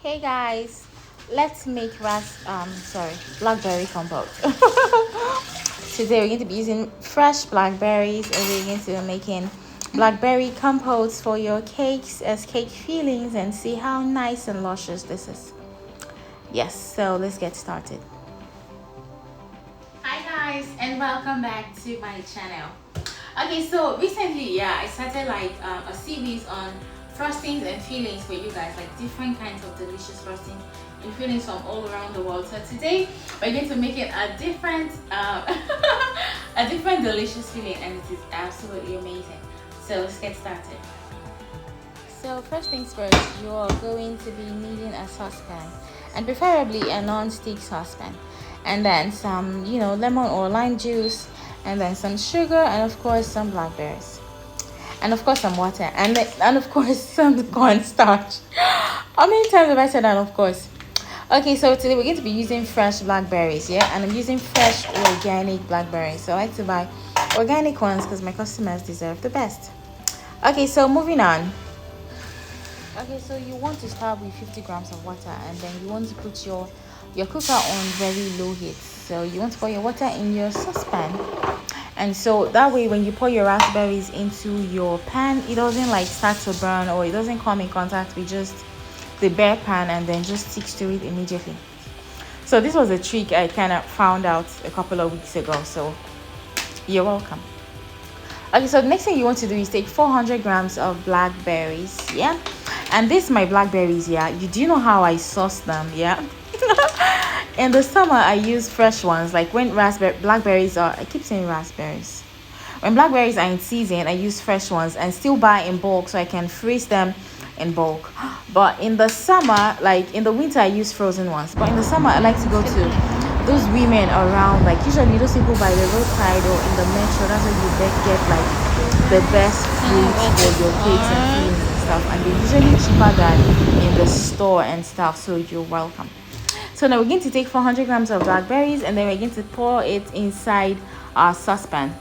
Hey guys, let's make blackberry compote. Today we're going to be using fresh blackberries and we're going to be making blackberry compotes for your cakes as cake fillings and see how nice and luscious this is. Yes, so let's get started. Hi guys and welcome back to my channel. Okay, so recently I started a series on frostings and fillings for you guys, like different kinds of delicious frostings and fillings from all around the world. So today we're going to make it a different a different delicious filling, and it is absolutely amazing. So let's get started. So first things first, you're going to be needing a saucepan, and preferably a non-stick saucepan, and then some lemon or lime juice, and then some sugar, and of course some blackberries, and of course some water, and of course some cornstarch. How many times have I said that? Of course. Okay, so today we're going to be using fresh blackberries, and I'm using fresh organic blackberries. So I like to buy organic ones because my customers deserve the best. Okay, so moving on. Okay, so you want to start with 50 grams of water, and then you want to put your cooker on very low heat. So you want to pour your water in your saucepan, and so that way when you pour your raspberries into your pan, it doesn't start to burn, or it doesn't come in contact with just the bare pan and then just sticks to it immediately. So this was a trick I kind of found out a couple of weeks ago, so you're welcome. Okay, so the next thing you want to do is take 400 grams of blackberries, and this is my blackberries. You do know how I sauce them? In the summer I use fresh ones, like when blackberries are, I keep saying raspberries, when blackberries are in season I use fresh ones and still buy in bulk so I can freeze them in bulk. But in the summer, like in the winter, I use frozen ones, but in the summer I like to go to those women around, like usually those people by the roadside or in the metro. That's where you get like the best fruits for your cakes and fillings and stuff, and they're usually cheaper than in the store and stuff, so you're welcome. So now we're going to take 400 grams of blackberries, and then we're going to pour it inside our saucepan,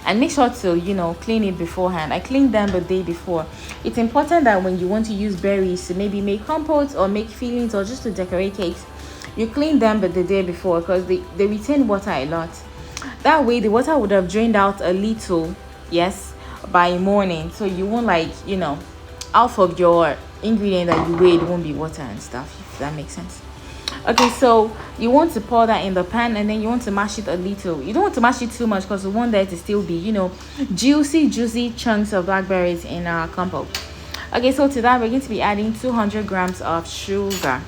and make sure to clean it beforehand. I cleaned them the day before. It's important that when you want to use berries to maybe make compotes or make fillings or just to decorate cakes, you clean them the day before, because they retain water a lot. That way the water would have drained out a little, yes, by morning, so you won't half of your ingredient that you weighed won't be water and stuff, if that makes sense. Okay, so you want to pour that in the pan, and then you want to mash it a little. You don't want to mash it too much because we want there to still be juicy chunks of blackberries in our compote. Okay, so to that we're going to be adding 200 grams of sugar.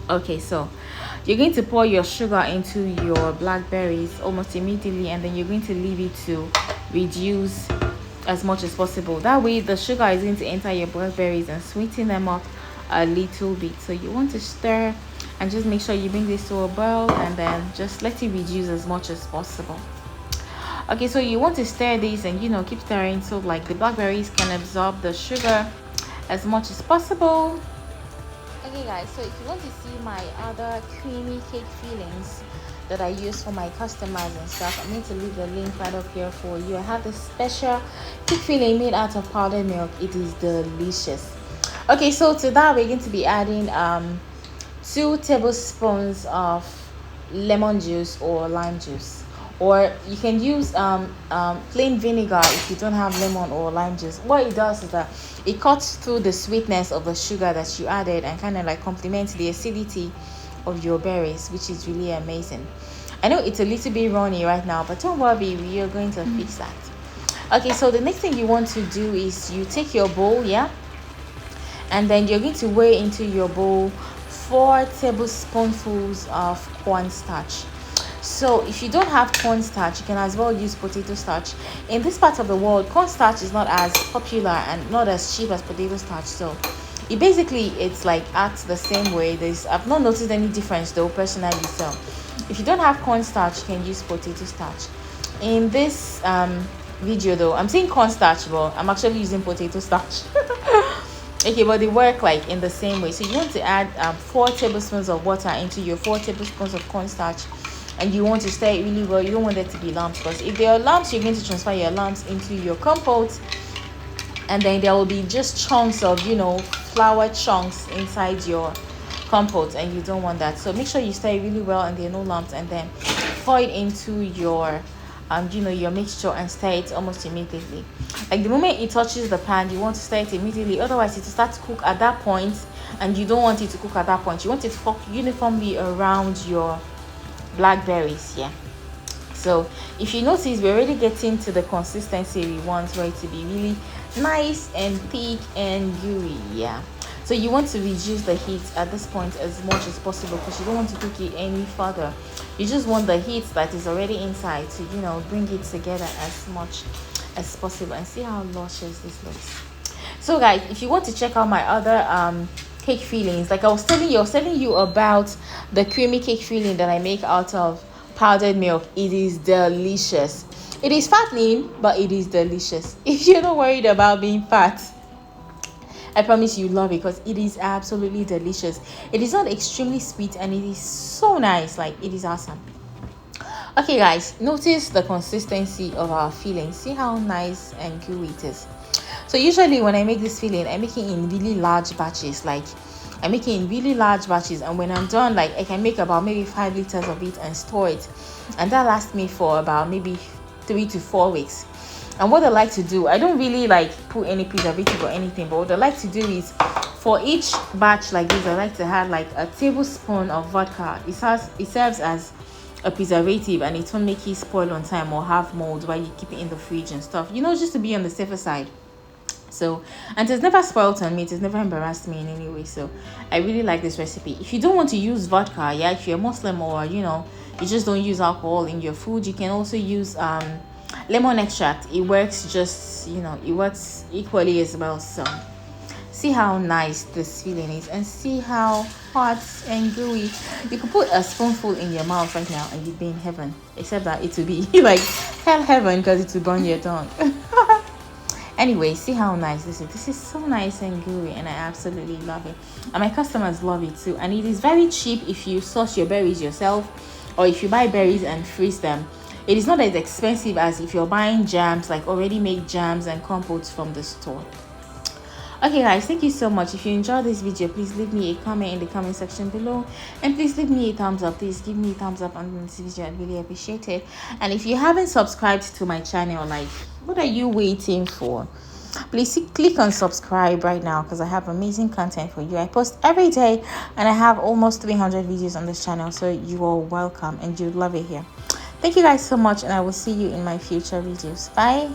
Okay, so you're going to pour your sugar into your blackberries almost immediately, and then you're going to leave it to reduce as much as possible. That way the sugar is going to enter your blackberries and sweeten them up a little bit. So you want to stir and just make sure you bring this to a boil, and then just let it reduce as much as possible. Okay, so you want to stir this and keep stirring so like the blackberries can absorb the sugar as much as possible. Okay guys, so if you want to see my other creamy cake fillings that I use for my customers and stuff, I'm going to leave the link right up here for you. I have this special cake filling made out of powdered milk. It is delicious. Okay, so to that we're going to be adding 2 tablespoons of lemon juice or lime juice, or you can use plain vinegar if you don't have lemon or lime juice. What it does is that it cuts through the sweetness of the sugar that you added and kind of like complements the acidity of your berries, which is really amazing. I know it's a little bit runny right now, but don't worry, we are going to fix that. Okay, so the next thing you want to do is you take your bowl, and then you're going to weigh into your bowl 4 tablespoonfuls of cornstarch. So if you don't have cornstarch, you can as well use potato starch. In this part of the world, cornstarch is not as popular and not as cheap as potato starch, so it's like acts the same way. I've not noticed any difference though personally. So if you don't have cornstarch, you can use potato starch. In this video though, I'm saying cornstarch, but I'm actually using potato starch. Okay, but they work like in the same way. So you want to add 4 tablespoons of water into your 4 tablespoons of cornstarch, and you want to stir it really well. You don't want there to be lumps, because if there are lumps, you're going to transfer your lumps into your compote, and then there will be just chunks of flour chunks inside your compote, and you don't want that. So make sure you stir it really well and there are no lumps, and then pour it into your your mixture and stir it almost immediately. Like the moment it touches the pan, you want to stir it immediately, otherwise it will start to cook at that point, and you don't want it to cook at that point. You want it to cook uniformly around your blackberries. Yeah, so if you notice, we're already getting to the consistency we want for it to be really nice and thick and gooey. Yeah, so you want to reduce the heat at this point as much as possible, because you don't want to cook it any further. You just want the heat that is already inside to bring it together as much as possible. And see how luscious this looks. So guys, if you want to check out my other cake fillings, like I was telling you about the creamy cake filling that I make out of powdered milk. It is delicious. It is fattening, but it is delicious. If you're not worried about being fat, I promise you love it, because it is absolutely delicious. It is not extremely sweet, and it is so nice. Like, it is awesome. Okay guys, notice the consistency of our filling. See how nice and gooey it is. So usually when I make this filling, I make it in really large batches. Like, I make it in really large batches, and when I'm done, like, I can make about maybe 5 liters of it and store it, and that lasts me for about maybe 3 to 4 weeks. And what I like to do, I don't really like put any preservative or anything, but what I like to do is, for each batch like this, I like to add like a tablespoon of vodka. It serves as a preservative, and it won't make it spoil on time or have mold while you keep it in the fridge and stuff, just to be on the safer side. So, and it's never spoiled on me, it has never embarrassed me in any way. So I really like this recipe. If you don't want to use vodka, yeah, if you're a Muslim, or you just don't use alcohol in your food, you can also use lemon extract. It works just it works equally as well. So see how nice this filling is, and see how hot and gooey. You could put a spoonful in your mouth right now and you'd be in heaven, except that it will be like hell heaven, because it will burn your tongue. Anyway, see how nice this is. This is so nice and gooey, and I absolutely love it, and my customers love it too. And it is very cheap if you source your berries yourself, or if you buy berries and freeze them. It is not as expensive as if you're buying jams, like already made jams and compotes from the store. Okay guys, thank you so much. If you enjoyed this video, please leave me a comment in the comment section below, and please leave me a thumbs up. Please give me a thumbs up on this video, I'd really appreciate it. And if you haven't subscribed to my channel, like, what are you waiting for? Please click on subscribe right now, because I have amazing content for you. I post every day, and I have almost 300 videos on this channel, so you are welcome and you'd love it here. Thank you guys so much, and I will see you in my future videos. Bye.